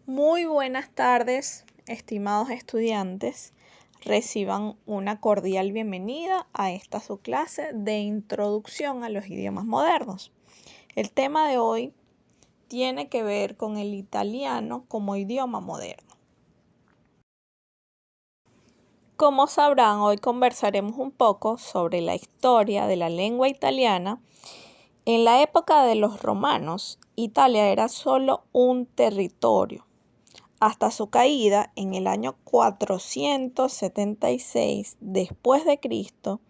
Muy buenas tardes, estimados estudiantes. Reciban una cordial bienvenida a esta su clase de introducción a los idiomas modernos. El tema de hoy tiene que ver con el italiano como idioma moderno. Como sabrán, hoy conversaremos un poco sobre la historia de la lengua italiana. En la época de los romanos, Italia era solo un territorio, hasta su caída en el año 476 después de Cristo,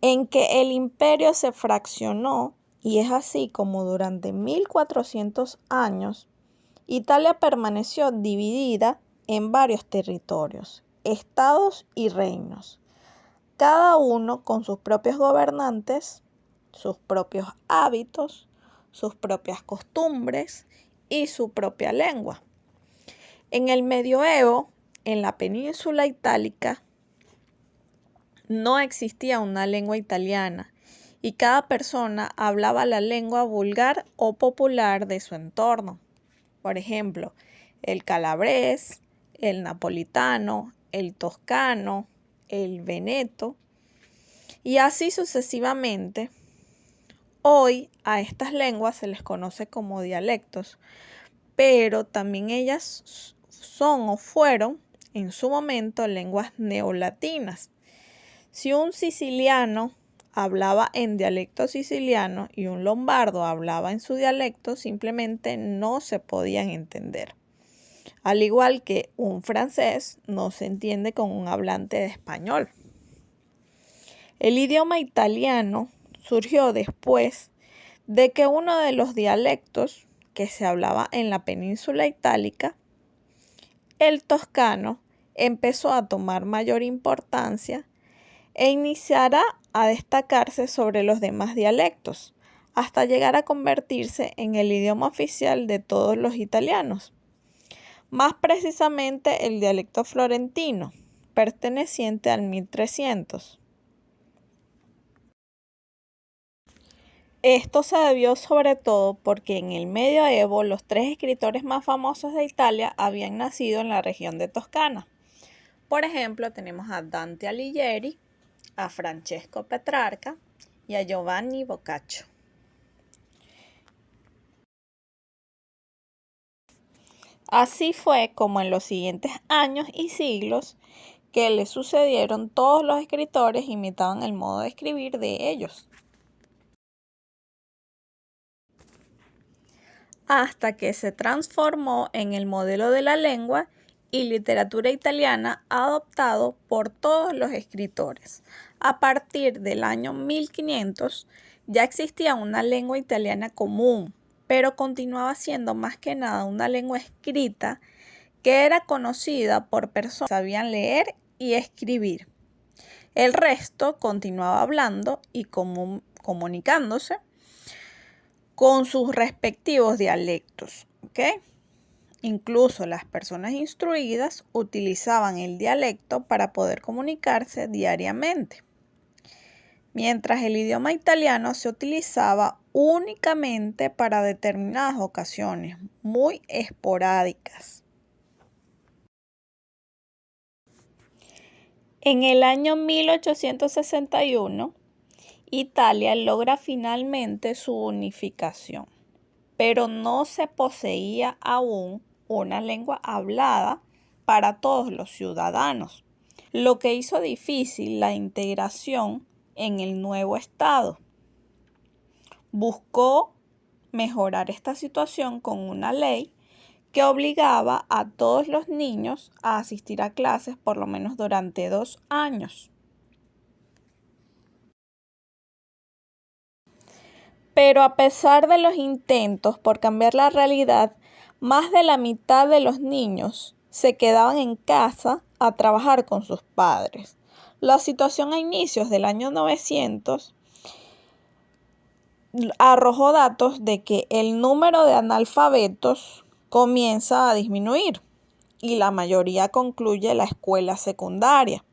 en que el imperio se fraccionó, y es así como durante 1400 años Italia permaneció dividida en varios territorios, estados y reinos, cada uno con sus propios gobernantes, sus propios hábitos, sus propias costumbres y su propia lengua. En el medioevo, en la península itálica, no existía una lengua italiana y cada persona hablaba la lengua vulgar o popular de su entorno. Por ejemplo, el calabrés, el napolitano, el toscano, el veneto y así sucesivamente. Hoy a estas lenguas se les conoce como dialectos, pero también ellas son o fueron en su momento lenguas neolatinas. Si un siciliano hablaba en dialecto siciliano y un lombardo hablaba en su dialecto, simplemente no se podían entender. Al igual que un francés no se entiende con un hablante de español. El idioma italiano surgió después de que uno de los dialectos que se hablaba en la península itálica, el toscano, empezó a tomar mayor importancia e iniciará a destacarse sobre los demás dialectos, hasta llegar a convertirse en el idioma oficial de todos los italianos. Más precisamente el dialecto florentino, perteneciente al 1300. Esto se debió sobre todo porque en el medioevo los tres escritores más famosos de Italia habían nacido en la región de Toscana. Por ejemplo, tenemos a Dante Alighieri, a Francesco Petrarca y a Giovanni Boccaccio. Así fue como en los siguientes años y siglos que le sucedieron, todos los escritores imitaban el modo de escribir de ellos, hasta que se transformó en el modelo de la lengua y literatura italiana adoptado por todos los escritores. A partir del año 1500 ya existía una lengua italiana común, pero continuaba siendo más que nada una lengua escrita que era conocida por personas que sabían leer y escribir. El resto continuaba hablando y comunicándose con sus respectivos dialectos, ¿ok? Incluso las personas instruidas utilizaban el dialecto para poder comunicarse diariamente, mientras el idioma italiano se utilizaba únicamente para determinadas ocasiones muy esporádicas. En el año 1861, Italia logra finalmente su unificación, pero no se poseía aún una lengua hablada para todos los ciudadanos, lo que hizo difícil la integración en el nuevo estado. Buscó mejorar esta situación con una ley que obligaba a todos los niños a asistir a clases por lo menos durante 2 años. Pero a pesar de los intentos por cambiar la realidad, más de la mitad de los niños se quedaban en casa a trabajar con sus padres. La situación a inicios del año 900 arrojó datos de que el número de analfabetos comienza a disminuir y la mayoría concluye la escuela secundaria.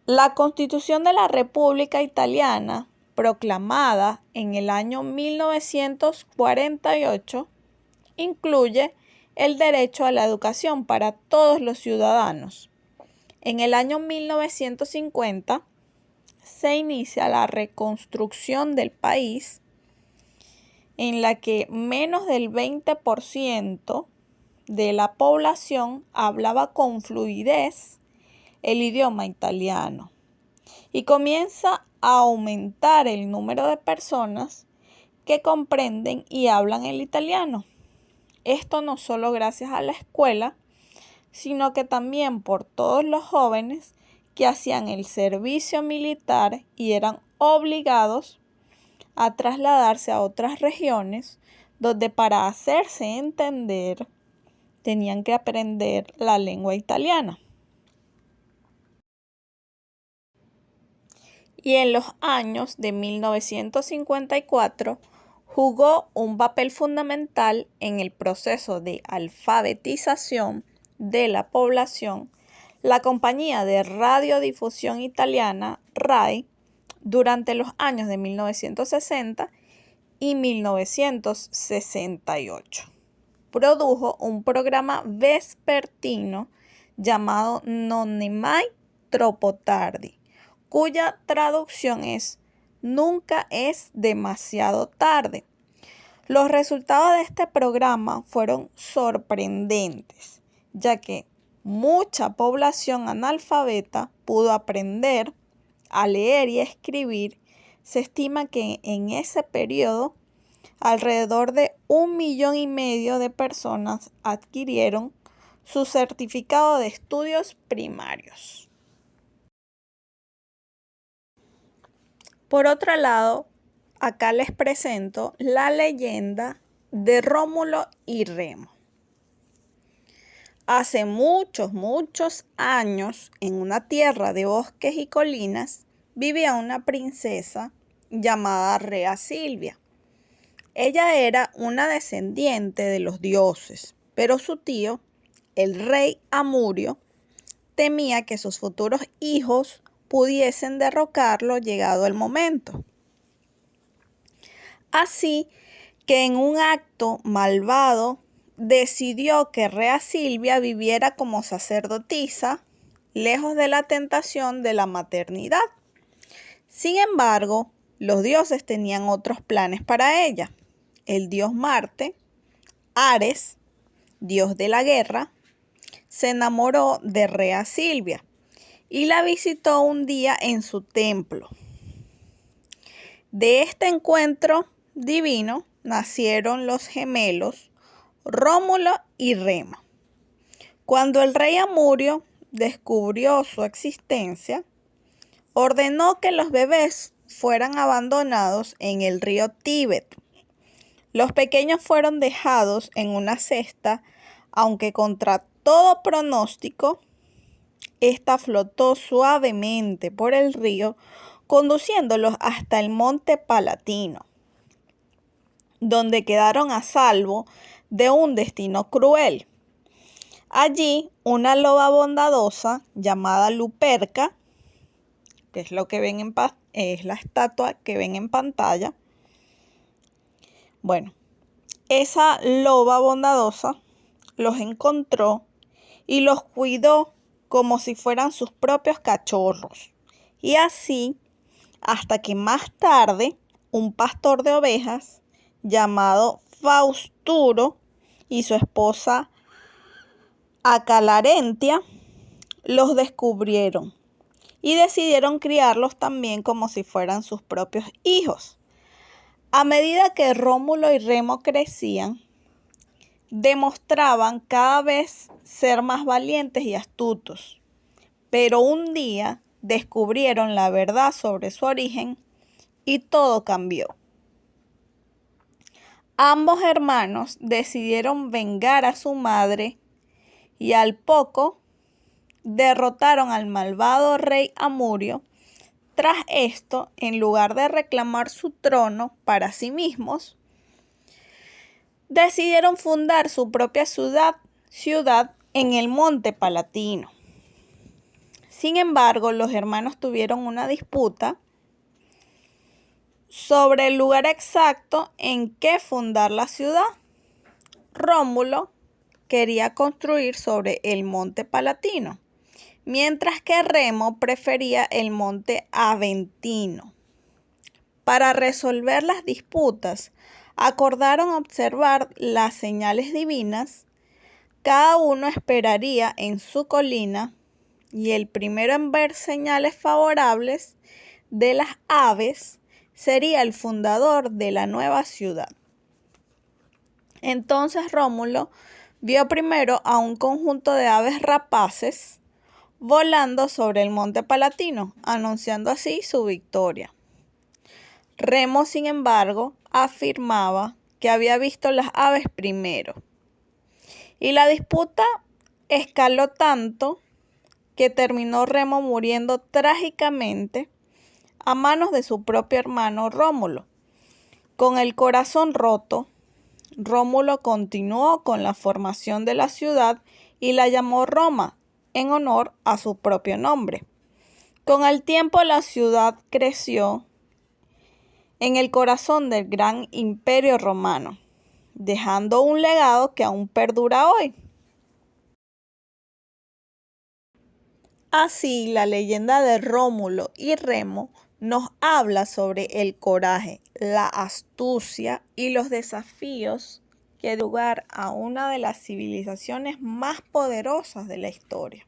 La Constitución de la República Italiana, proclamada en el año 1948, incluye el derecho a la educación para todos los ciudadanos. En el año 1950 se inicia la reconstrucción del país, en la que menos del 20% de la población hablaba con fluidez el idioma italiano, y comienza a aumentar el número de personas que comprenden y hablan el italiano. Esto no solo gracias a la escuela, sino que también por todos los jóvenes que hacían el servicio militar y eran obligados a trasladarse a otras regiones donde para hacerse entender tenían que aprender la lengua italiana. Y en los años de 1954 jugó un papel fundamental en el proceso de alfabetización de la población la compañía de radiodifusión italiana RAI durante los años de 1960 y 1968. Produjo un programa vespertino llamado Non è mai troppo tardi, cuya traducción es Nunca es demasiado tarde. Los resultados de este programa fueron sorprendentes, ya que mucha población analfabeta pudo aprender a leer y a escribir. Se estima que en ese periodo alrededor de 1,5 millones de personas adquirieron su certificado de estudios primarios. Por otro lado, acá les presento la leyenda de Rómulo y Remo. Hace muchos años, en una tierra de bosques y colinas, vivía una princesa llamada Rea Silvia. Ella era una descendiente de los dioses, pero su tío, el rey Amurio, temía que sus futuros hijos pudiesen derrocarlo llegado el momento. Así que en un acto malvado decidió que Rea Silvia viviera como sacerdotisa, lejos de la tentación de la maternidad. Sin embargo, los dioses tenían otros planes para ella. El dios Marte, Ares, dios de la guerra, se enamoró de Rea Silvia y la visitó un día en su templo. De este encuentro divino nacieron los gemelos Rómulo y Remo. Cuando el rey Amurio descubrió su existencia, ordenó que los bebés fueran abandonados en el río Tíbet. Los pequeños fueron dejados en una cesta, aunque contra todo pronóstico, esta flotó suavemente por el río, conduciéndolos hasta el monte Palatino, donde quedaron a salvo de un destino cruel. Allí, una loba bondadosa llamada Luperca, que es lo que ven es la estatua que ven en pantalla. Bueno, esa loba bondadosa los encontró y los cuidó como si fueran sus propios cachorros. Y así, hasta que más tarde, un pastor de ovejas llamado Fausturo y su esposa Acalarentia los descubrieron y decidieron criarlos también como si fueran sus propios hijos. A medida que Rómulo y Remo crecían, demostraban cada vez ser más valientes y astutos, pero un día descubrieron la verdad sobre su origen y todo cambió. Ambos hermanos decidieron vengar a su madre y al poco derrotaron al malvado rey Amurio. Tras esto, en lugar de reclamar su trono para sí mismos, decidieron fundar su propia ciudad en el monte Palatino. Sin embargo, los hermanos tuvieron una disputa sobre el lugar exacto en que fundar la ciudad. Rómulo quería construir sobre el monte Palatino, mientras que Remo prefería el monte Aventino. Para resolver las disputas, acordaron observar las señales divinas. Cada uno esperaría en su colina y el primero en ver señales favorables de las aves sería el fundador de la nueva ciudad. Entonces Rómulo vio primero a un conjunto de aves rapaces volando sobre el monte Palatino, anunciando así su victoria. Remo, sin embargo, afirmaba que había visto las aves primero. Y la disputa escaló tanto que terminó Remo muriendo trágicamente a manos de su propio hermano Rómulo. Con el corazón roto, Rómulo continuó con la formación de la ciudad y la llamó Roma, en honor a su propio nombre. Con el tiempo la ciudad creció en el corazón del gran imperio romano, dejando un legado que aún perdura hoy. Así, la leyenda de Rómulo y Remo nos habla sobre el coraje, la astucia y los desafíos que dio lugar a una de las civilizaciones más poderosas de la historia.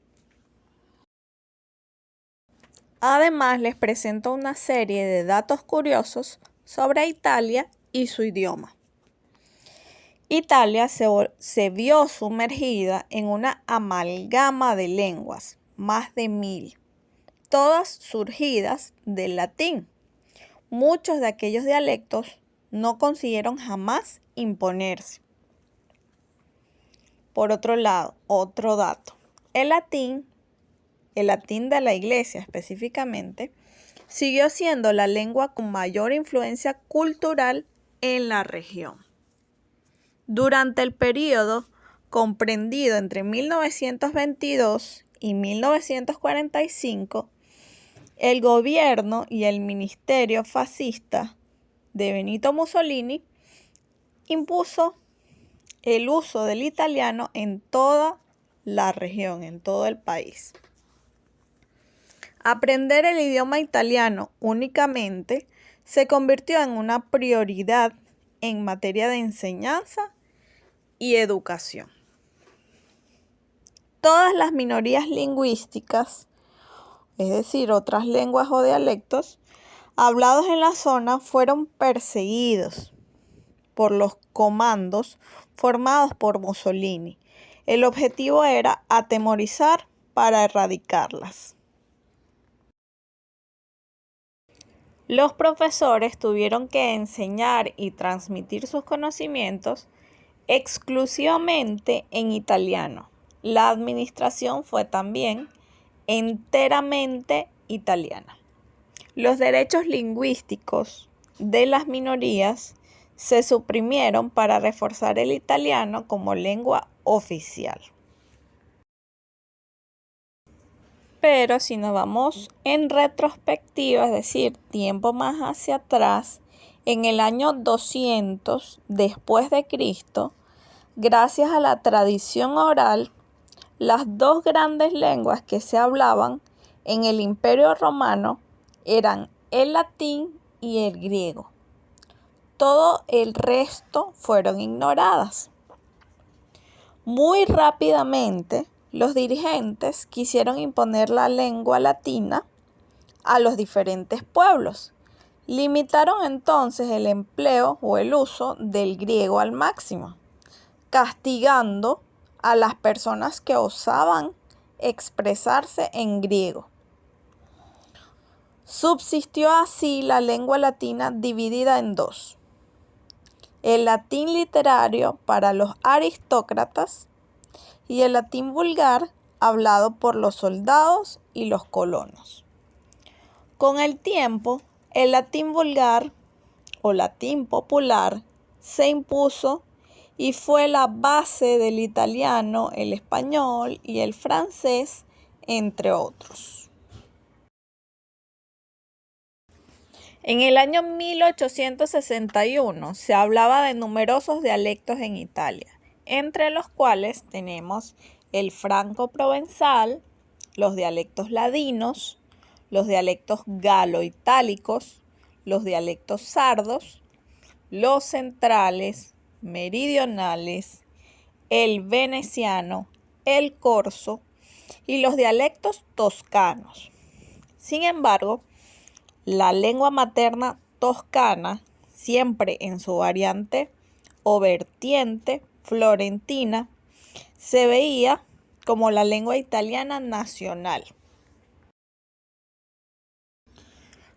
Además, les presento una serie de datos curiosos sobre Italia y su idioma. Italia se vio sumergida en una amalgama de lenguas, más de 1000, todas surgidas del latín. Muchos de aquellos dialectos no consiguieron jamás imponerse. Por otro lado, otro dato, el latín de la Iglesia específicamente, siguió siendo la lengua con mayor influencia cultural en la región. Durante el período comprendido entre 1922 y 1945, el gobierno y el ministerio fascista de Benito Mussolini impuso el uso del italiano en toda la región, en todo el país. Aprender el idioma italiano únicamente se convirtió en una prioridad en materia de enseñanza y educación. Todas las minorías lingüísticas, es decir, otras lenguas o dialectos, hablados en la zona fueron perseguidos por los comandos formados por Mussolini. El objetivo era atemorizar para erradicarlas. Los profesores tuvieron que enseñar y transmitir sus conocimientos exclusivamente en italiano. La administración fue también enteramente italiana. Los derechos lingüísticos de las minorías se suprimieron para reforzar el italiano como lengua oficial. Pero si nos vamos en retrospectiva, es decir, tiempo más hacia atrás, en el año 200 después de Cristo, gracias a la tradición oral, las dos grandes lenguas que se hablaban en el Imperio Romano eran el latín y el griego. Todo el resto fueron ignoradas. Muy rápidamente, los dirigentes quisieron imponer la lengua latina a los diferentes pueblos. Limitaron entonces el empleo o el uso del griego al máximo, castigando a las personas que osaban expresarse en griego. Subsistió así la lengua latina dividida en dos: el latín literario para los aristócratas y el latín vulgar hablado por los soldados y los colonos. Con el tiempo, el latín vulgar o latín popular se impuso y fue la base del italiano, el español y el francés, entre otros. En el año 1861 se hablaba de numerosos dialectos en Italia. entre los cuales tenemos el franco-provenzal, los dialectos ladinos, los dialectos galo-itálicos, los dialectos sardos, los centrales, meridionales, el veneciano, el corso y los dialectos toscanos. Sin embargo, la lengua materna toscana, siempre en su variante o vertiente florentina, se veía como la lengua italiana nacional.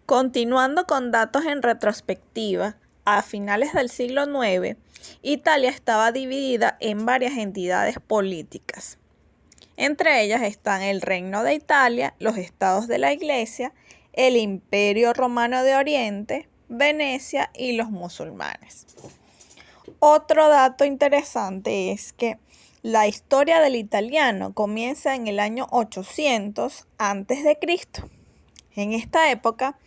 Continuando con datos en retrospectiva, a finales del siglo IX, Italia estaba dividida en varias entidades políticas. Entre ellas están el Reino de Italia, los Estados de la Iglesia, el Imperio Romano de Oriente, Venecia y los musulmanes. Otro dato interesante es que la historia del italiano comienza en el año 800 a.C. En esta época,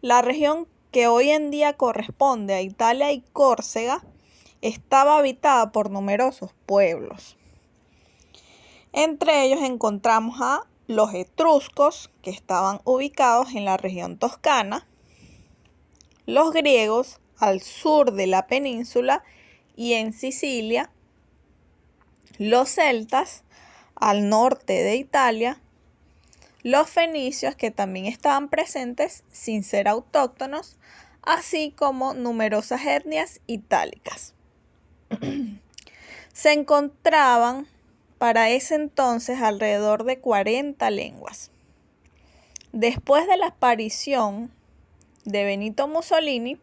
la región que hoy en día corresponde a Italia y Córcega estaba habitada por numerosos pueblos. Entre ellos encontramos a los etruscos, que estaban ubicados en la región toscana, los griegos al sur de la península y en Sicilia, los celtas al norte de Italia, los fenicios, que también estaban presentes sin ser autóctonos, así como numerosas etnias itálicas. Se encontraban para ese entonces alrededor de 40 lenguas. Después de la aparición de Benito Mussolini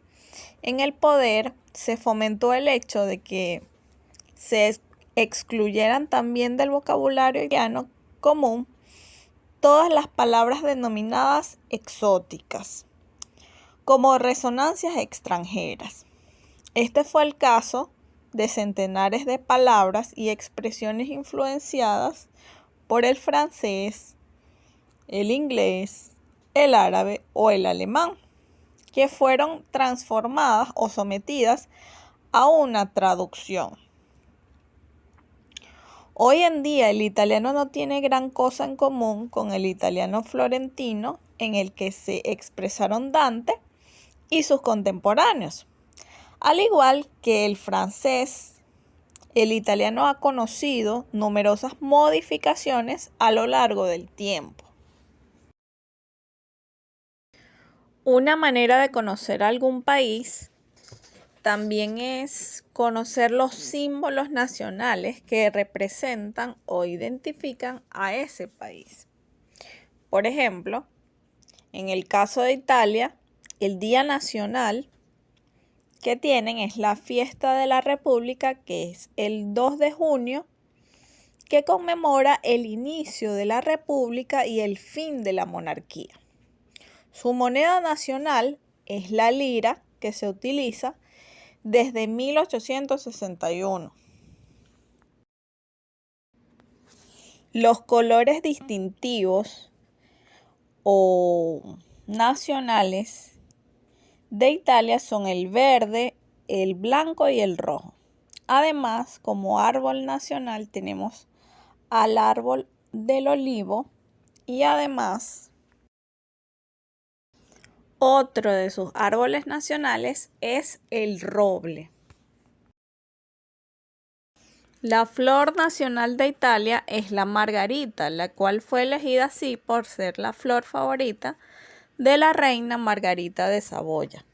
en el poder, se fomentó el hecho de que se excluyeran también del vocabulario italiano común todas las palabras denominadas exóticas, como resonancias extranjeras. Este fue el caso de centenares de palabras y expresiones influenciadas por el francés, el inglés, el árabe o el alemán, que fueron transformadas o sometidas a una traducción. Hoy en día el italiano no tiene gran cosa en común con el italiano florentino, en el que se expresaron Dante y sus contemporáneos. Al igual que el francés, el italiano ha conocido numerosas modificaciones a lo largo del tiempo. Una manera de conocer algún país también es conocer los símbolos nacionales que representan o identifican a ese país. Por ejemplo, en el caso de Italia, el Día Nacional que tienen es la fiesta de la República, que es el 2 de junio, que conmemora el inicio de la República y el fin de la monarquía. Su moneda nacional es la lira, que se utiliza desde 1861. Los colores distintivos o nacionales de Italia son el verde, el blanco y el rojo. Además, como árbol nacional tenemos al árbol del olivo y además otro de sus árboles nacionales es el roble. La flor nacional de Italia es la margarita, la cual fue elegida así por ser la flor favorita de la reina Margarita de Saboya.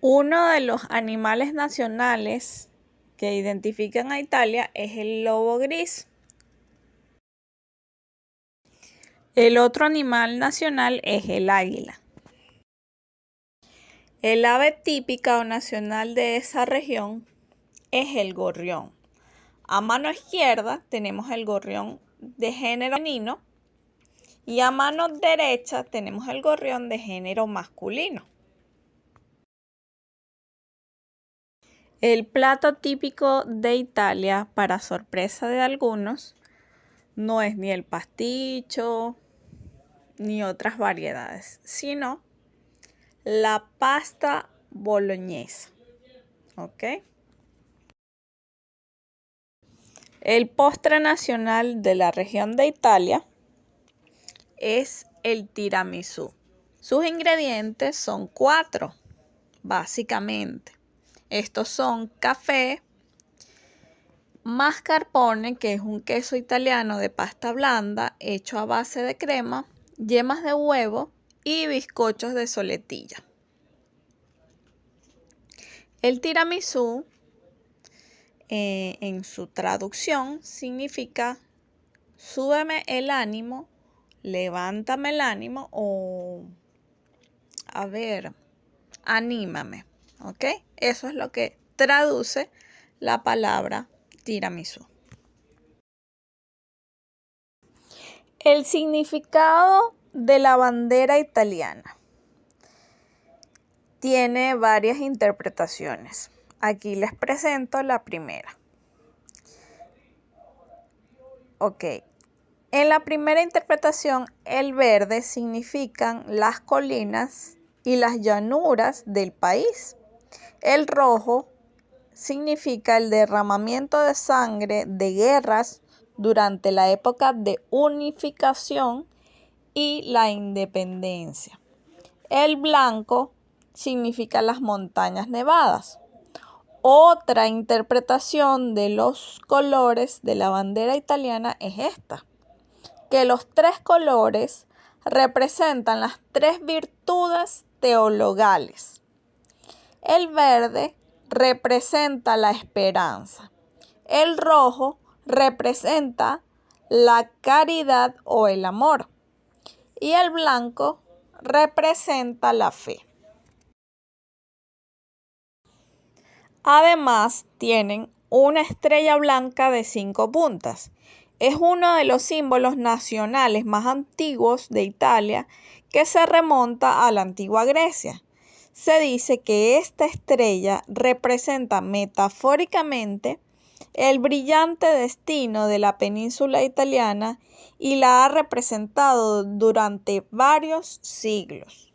Uno de los animales nacionales que identifican a Italia es el lobo gris. El otro animal nacional es el águila. El ave típica o nacional de esa región es el gorrión. A mano izquierda tenemos el gorrión de género femenino y a mano derecha tenemos el gorrión de género masculino. El plato típico de Italia, para sorpresa de algunos, no es ni el pasticho ni otras variedades, sino la pasta boloñesa. ¿Ok? El postre nacional de la región de Italia es el tiramisú. Sus ingredientes son 4, básicamente. Estos son café, mascarpone, que es un queso italiano de pasta blanda hecho a base de crema, yemas de huevo y bizcochos de soletilla. El tiramisú, en su traducción, significa súbeme el ánimo, levántame el ánimo o, anímame, ¿ok? Eso es lo que traduce la palabra tiramisú. El significado de la bandera italiana tiene varias interpretaciones. Aquí les presento la primera. Ok. En la primera interpretación, el verde significan las colinas y las llanuras del país. El rojo significa el derramamiento de sangre de guerras durante la época de unificación y la independencia. El blanco significa las montañas nevadas. Otra interpretación de los colores de la bandera italiana es esta, que los 3 colores representan las 3 virtudes teologales. El verde representa la esperanza. El rojo representa la caridad o el amor. Y el blanco representa la fe. Además, tienen una estrella blanca de 5 puntas. Es uno de los símbolos nacionales más antiguos de Italia que se remonta a la antigua Grecia. Se dice que esta estrella representa metafóricamente el brillante destino de la península italiana y la ha representado durante varios siglos.